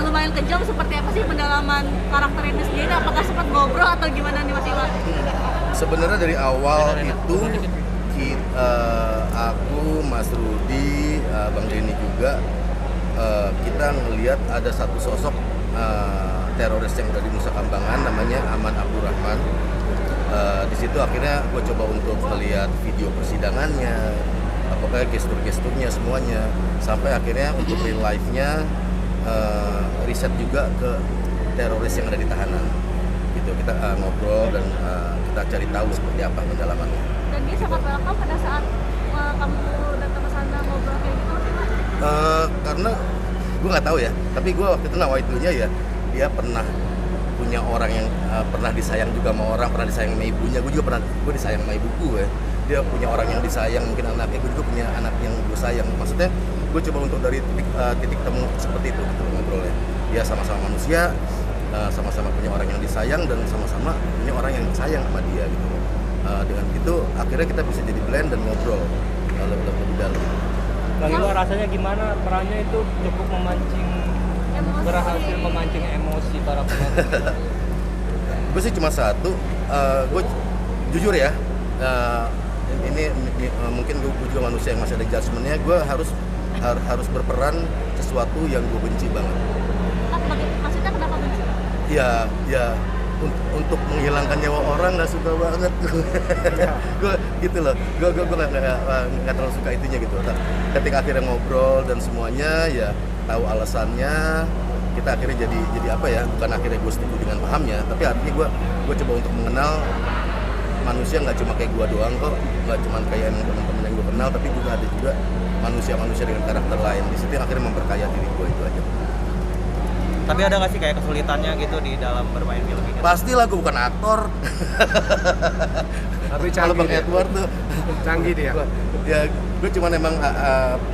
lumayan kejam, seperti apa sih pendalaman karakter ini sendiri? Apakah sempat ngobrol atau gimana nih Mas Iwan? Sebenarnya dari awal itu aku, Mas Rudi, Bang Denny juga kita ngelihat ada satu sosok teroris yang ada di Nusa Kambangan namanya Aman Abdurrahman. Di situ akhirnya gue coba untuk melihat video persidangannya, apakah gestur-gesturnya semuanya, sampai akhirnya untuk real life-nya riset juga ke teroris yang ada di tahanan. Gitu kita ngobrol dan kita cari tahu seperti apa pendalamannya. Dan dia sangat welcome pada saat kamu datang ke sana ngobrol kayak gitu. Karena gue nggak tahu ya, tapi gue waktu itu nawaitunya ya dia pernah punya orang yang pernah disayang juga sama orang, pernah disayang sama ibunya. Gue juga pernah, gue disayang sama ibuku ya. Dia punya orang yang disayang, mungkin anaknya, gue juga punya anak yang gue sayang. Maksudnya gue coba untuk dari titik temu seperti itu gitu ngobrolnya. Dia sama-sama manusia, sama-sama punya orang yang disayang dan sama-sama punya orang yang sayang sama dia gitu. Dengan itu akhirnya kita bisa jadi blend dan ngobrol lebih dalam. Bang Iwan rasanya gimana? Perannya itu cukup memancing, berhasil memancing emosi para penonton. Gue sih cuma satu, gue jujur ya, ini mungkin gue juga manusia yang masih ada judgementnya. Gue harus berperan sesuatu yang gue benci banget. Maksudnya kenapa benci? Ya untuk menghilangkan nyawa orang nggak suka banget gue gitu loh, gue nggak terlalu suka itunya gitu. Ketika akhirnya ngobrol dan semuanya ya tahu alasannya, kita akhirnya jadi apa ya, bukan akhirnya gue setuju dengan pahamnya, tapi artinya gue coba untuk mengenal manusia nggak cuma kayak gue doang kok, nggak cuma kayak teman-teman yang gue kenal, tapi juga ada juga manusia-manusia dengan karakter lain di situ yang akhirnya memperkaya diri gue. Itu aja. Tapi ada nggak sih kayak kesulitannya gitu di dalam bermain film ini? Pastilah, gue bukan aktor. Tapi Kalau Bang canggih Edward tuh canggih dia. Ya gue cuma emang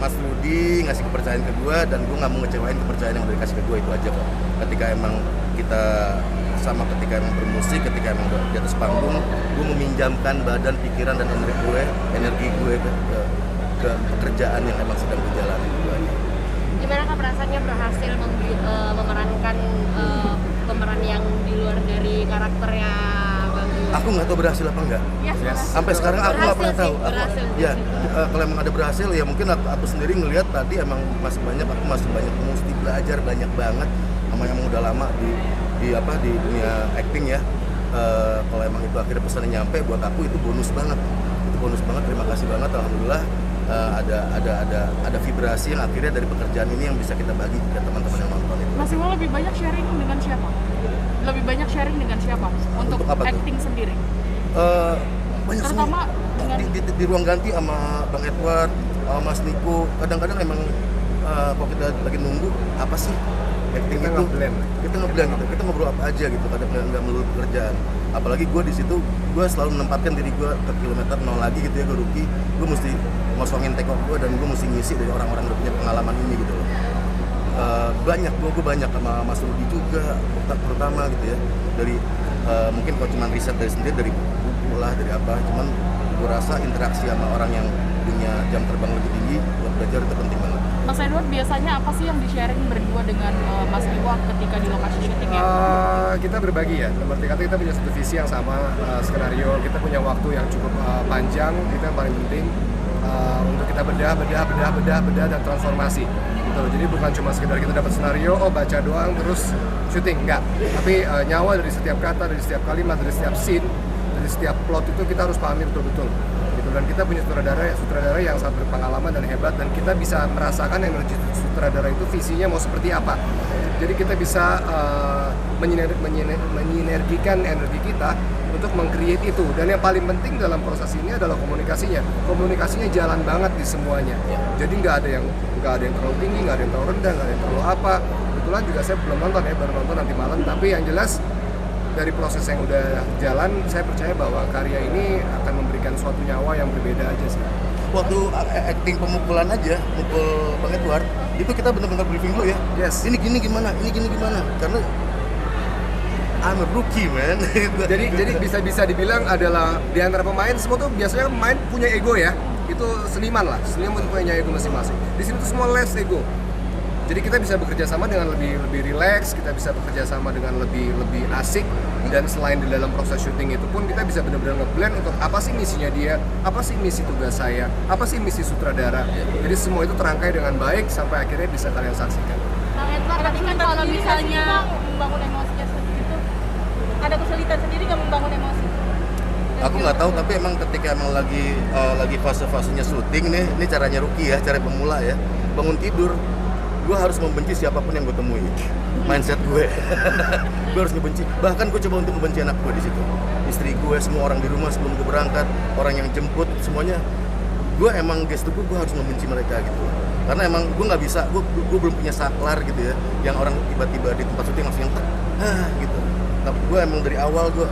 Mas Rudi ngasih kepercayaan ke gue dan gue nggak mau ngecewain kepercayaan yang udah dikasih ke gue, itu aja kok. Ketika emang kita sama, ketika emang bermusik, ketika emang di atas panggung, gue meminjamkan badan, pikiran dan energi gue ke pekerjaan yang emang sedang berjalan itu aja. Gimana kah perasaannya berhasil memerankan pemeran yang di luar dari karakternya Bang Iwan? Aku nggak tahu berhasil apa enggak. Yes. Sampai sekarang aku nggak pernah tahu. Berhasil. Kalau emang ada berhasil ya mungkin aku sendiri ngelihat tadi emang masih banyak mesti belajar banyak banget sama yang udah lama di dunia acting ya. Kalau emang itu akhirnya pesannya nyampe buat aku, itu bonus banget. Terima kasih banget, alhamdulillah. Ada vibrasi yang akhirnya dari pekerjaan ini yang bisa kita bagi ke teman-teman yang nonton itu. Mas Iwan lebih banyak sharing dengan siapa? Untuk acting sendiri? Banyak Terutama dengan di ruang ganti sama Bang Edward, Mas Niko. Kadang-kadang emang kalau kita lagi nunggu apa sih acting Kita itu, nge-blend gitu. Kita ngobrol apa aja gitu, kadang nggak melulu pekerjaan. Apalagi gue di situ, gue selalu menempatkan diri gue ke kilometer 0 lagi gitu ya, gue rookie. Gue mesti ngosongin tekok gue dan gue mesti ngisi dari orang-orang yang punya pengalaman ini gitu loh. Gue banyak sama Mas Rudi juga terutama gitu ya, dari mungkin kalau cuma riset dari sendiri, dari buku lah, dari apa, cuman gue rasa interaksi sama orang yang punya jam terbang lebih tinggi buat belajar itu penting banget. Mas Edward biasanya apa sih yang di-sharing berdua dengan Mas Iwan ketika di lokasi syuting ya? Kita berbagi ya, berarti kata kita punya satu visi yang sama, skenario, kita punya waktu yang cukup panjang, itu yang paling penting untuk kita bedah dan transformasi gitu. Jadi bukan cuma sekedar kita dapat skenario, baca doang terus syuting, enggak. Tapi nyawa dari setiap kata, dari setiap kalimat, dari setiap scene, dari setiap plot itu kita harus pahami betul-betul. Dan kita punya sutradara yang sangat berpengalaman dan hebat, dan kita bisa merasakan energi sutradara itu visinya mau seperti apa. Jadi kita bisa menyinergikan energi kita untuk meng-create itu. Dan yang paling penting dalam proses ini adalah komunikasinya jalan banget di semuanya. Jadi nggak ada yang terlalu tinggi, nggak ada yang terlalu rendah, nggak ada yang terlalu apa. Kebetulan juga saya belum nonton ya, baru nonton nanti malam, tapi yang jelas dari proses yang udah jalan, saya percaya bahwa karya ini akan memberikan suatu nyawa yang berbeda aja sih. Waktu acting pemukulan aja, mukul Bang Edward, itu kita benar-benar briefing dulu ya. Yes. Ini gini gimana, karena I'm a rookie man. Jadi bisa dibilang adalah di antara pemain semua tuh biasanya pemain punya ego ya. Itu seniman punya ego masing-masing. Di sini tuh semua less ego. Jadi kita bisa bekerja sama dengan lebih rileks, kita bisa bekerja sama dengan lebih asik, dan selain di dalam proses syuting itu pun kita bisa benar-benar ngeblend untuk apa sih misinya dia, apa sih misi tugas saya, apa sih misi sutradara. Jadi semua itu terangkai dengan baik sampai akhirnya bisa kalian saksikan. Bang Edward, tapi kan kalau misalnya membangun emosinya seperti itu, ada kesulitan sendiri nggak membangun emosi? Aku nggak tahu, tapi emang ketika emang lagi fase-fasenya syuting nih, ini caranya Ruki ya, cara pemula ya, bangun tidur, gue harus membenci siapapun yang gue temui. Mindset gue, gue harus ngebenci. Bahkan gue coba untuk membenci anak gue di situ, istri gue, semua orang di rumah sebelum gue berangkat, orang yang jemput, semuanya. Gue emang gestur gue harus membenci mereka gitu. Karena emang gue nggak bisa, gue belum punya saklar gitu ya, yang orang tiba-tiba di tempat syuting langsung yang gitu. Tapi gue emang dari awal gue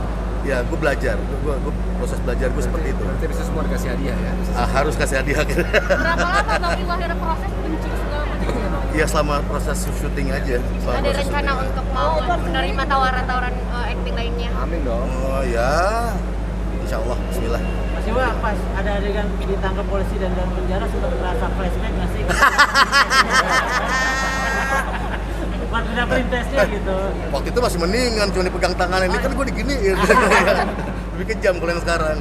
belajar, gue proses belajar gue seperti itu. Berarti bisa semua dikasih hadiah ya? Harus kasih hadiah. Berapa lama Bang Iwa akhirnya proses benci segala macam? Ya selama proses syuting aja. Ada rencana untuk mau menerima tawaran-tawaran acting lainnya? Amin dong. Oh ya, insya Allah, Bismillah. Mas Iwa, pas ada adegan ditangkap polisi dan dalam penjara sudah merasa flashback nggak sih? Buat dapat impresnya gitu. Waktu itu masih mendingan, cuma dipegang tangan, ini kan gue diginiin. Lebih kejam kalau yang sekarang.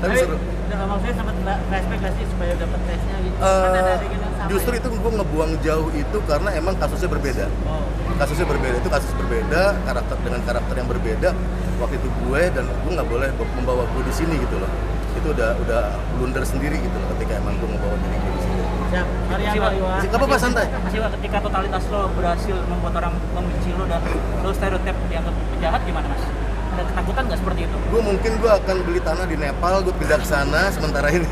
Tapi seru. Maksudnya sempat flashback nggak sih supaya dapat tesnya gitu? Kan ada adegan yang sama. Justru itu gue ngebuang jauh itu karena emang kasusnya berbeda. Kasusnya berbeda, itu kasus berbeda, karakter dengan karakter yang berbeda. Waktu itu gue dan gue nggak boleh membawa gue di sini gitu loh. Itu udah blunder sendiri gitu loh ketika emang gue ngebawa diri gue di sini. Siap, Mas Iwa. Gak apa-apa, santai. Mas Iwa, ketika totalitas lo berhasil membuat orang membenci lo dan lo stereotip dianggap penjahat, gimana Mas? Ada ketakutan nggak seperti itu? Gue akan beli tanah di Nepal, gue pindah ke sana sementara ini.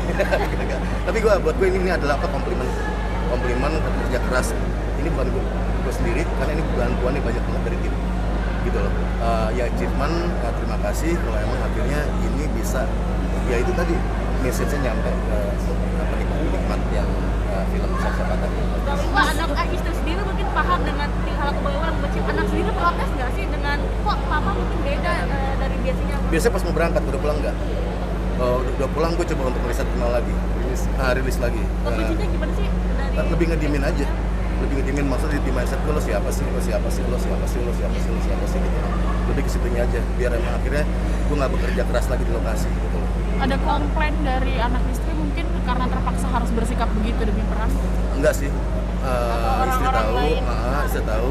Tapi buat gue ini adalah komplimen kerja keras. Ini bukan gue sendiri, karena ini bantuannya banyak banget dari tim, gitu loh. Ya achievement, terima kasih kalau emang akhirnya ini bisa, ya itu tadi message-nya nyampe ke penikmat yang film Saksaka tadi. Bang, anak istri sendiri mungkin paham dengan tingkah laku Bang Iwa yang benci. Anak sendiri protes nggak sih dengan kok papa mungkin beda dari biasanya? Biasanya pas mau berangkat, udah pulang nggak? Udah pulang gue coba untuk riset kenal lagi, rilis lagi. Bencinya gimana sih? Lebih ngedimin aja, maksudnya di mindset gue, lo siapa sih gitu. Lebih ke situnya aja, biar emang akhirnya gue nggak bekerja keras lagi di lokasi gitu. Ada komplain dari anak istri mungkin karena terpaksa harus bersikap begitu demi peran? Enggak sih, istri tahu,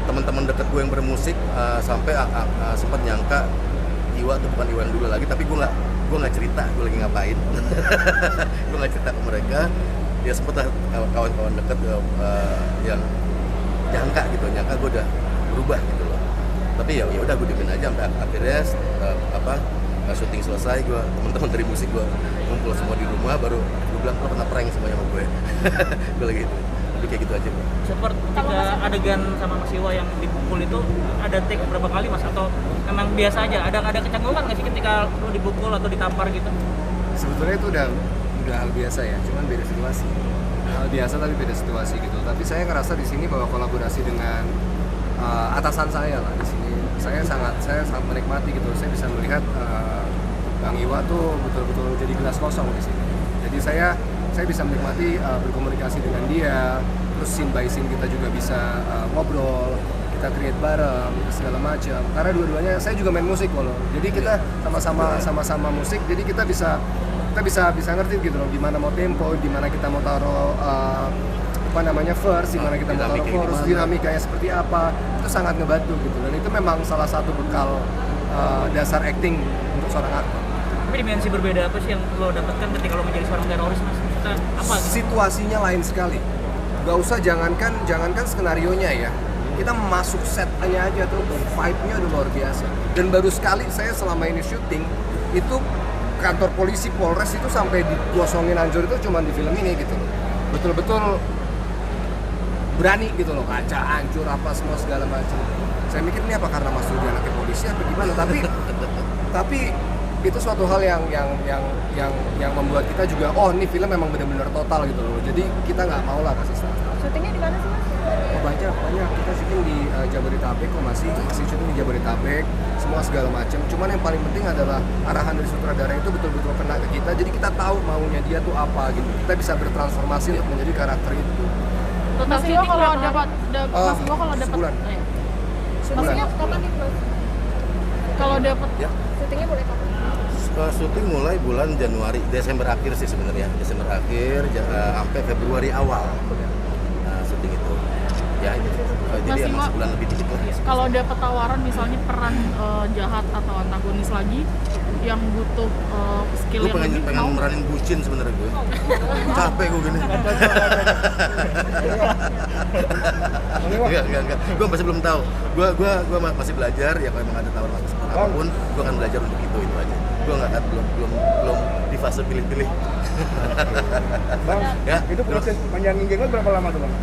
teman-teman deket gue yang bermusik sampai sempat nyangka Iwa tuh bukan Iwa yang dulu lagi, tapi gue nggak cerita gue lagi ngapain. Gue nggak cerita ke mereka. Ya sempet lah kawan-kawan deket yang nyangka gue udah berubah gitu loh. Tapi ya udah gue diemin aja sampai akhirnya syuting selesai, teman-teman dari musik gue ngumpul semua di rumah, baru gue bilang lo kena prank semuanya sama gue. Gue lagi gitu. Tapi kayak gitu aja. Seperti ketika adegan sama Mas Iwa yang dipukul itu ada take berapa kali Mas, atau memang biasa aja? Ada kecanggungan nggak sih ketika lo dipukul atau ditampar gitu? Sebetulnya itu udah hal biasa ya, cuman beda situasi. Hal biasa tapi beda situasi gitu. Tapi saya ngerasa di sini bahwa kolaborasi dengan atasan saya lah di sini, saya sangat menikmati gitu. Saya bisa melihat Bang Iwa tuh betul-betul jadi gelas kosong di sini. Jadi saya bisa menikmati berkomunikasi dengan dia, terus scene by scene kita juga bisa ngobrol, kita create bareng segala macam. Karena dua-duanya saya juga main musik loh. Jadi kita sama-sama musik, jadi kita bisa ngerti gitu loh, gimana mau tempo, gimana kita mau taruh verse, gimana kita mau taruh chorus, dinamikanya seperti apa, itu sangat ngebantu gitu. Dan itu memang salah satu bekal dasar acting untuk seorang aktor. Tapi dimensi berbeda apa sih yang lo dapatkan ketika lo menjadi seorang teroris Mas? Apa gitu? Situasinya lain sekali. Gak usah jangankan skenarionya ya. Kita masuk setnya aja tuh, vibe-nya udah luar biasa. Dan baru sekali saya selama ini syuting itu kantor polisi Polres itu sampai digosongin hancur itu cuma di film ini gitu loh. Betul-betul berani gitu loh, kaca hancur apa semua segala macam. Saya mikir ini apa karena Mas Rudi anaknya polisi apa gimana, tapi itu suatu hal yang membuat kita juga ini film memang benar-benar total gitu loh. Jadi kita nggak mau lah kasih start. Syutingnya di mana sih Mas? Oh banyak kita syuting di Jabodetabek kok, masih syuting di Jabodetabek semua segala macam. Cuman yang paling penting adalah arahan dari sutradara itu betul-betul kena ke kita, jadi kita tahu maunya dia tuh apa gitu. Kita bisa bertransformasi untuk menjadi karakter itu. Total Mas Iwa syuting kalau berapa dapat Mas Iwa kalau dapat sebulan. Maksudnya kapan nih Mas? kalau dapat Ya. Syutingnya mulai kapan? Syuting mulai bulan Januari, Desember akhir sih sebenarnya. Desember akhir sampai Februari awal. Nah, syuting itu. Ya itu. Jadi Mas emang Iwa, sebulan lebih dikit lah. kalau dapat tawaran misalnya peran jahat atau antagonis lagi yang butuh skill Gue yang lebih pengen mau meranin bucin sebenarnya gue. Capek gue gini. Enggak. Gue masih belum tahu. Gue masih belajar ya, kalau emang ada tawaran apapun, gue akan belajar untuk itu aja. Gue nggak akan belum di fase pilih-pilih. Bang, Ya, itu proses panjangin jenggot berapa lama tuh bang?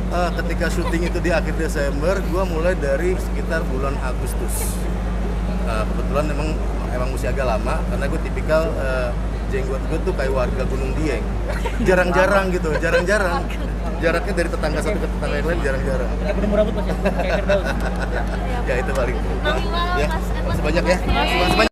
ketika syuting itu di akhir Desember, gue mulai dari sekitar bulan Agustus. Kebetulan emang mesti agak lama karena gue tipikal jenggot gue tuh kayak warga Gunung Dieng, jarang-jarang gitu, jarang-jarang. Jaraknya dari tetangga satu ke tetangga yang lain jarang-jarang. Kayak bertemu rambut mas ya, kayak Firdaus. Ya itu paling. Bang Iwa, Ya, Mas Edward, masih banyak ya. terima kasih. Masih banyak.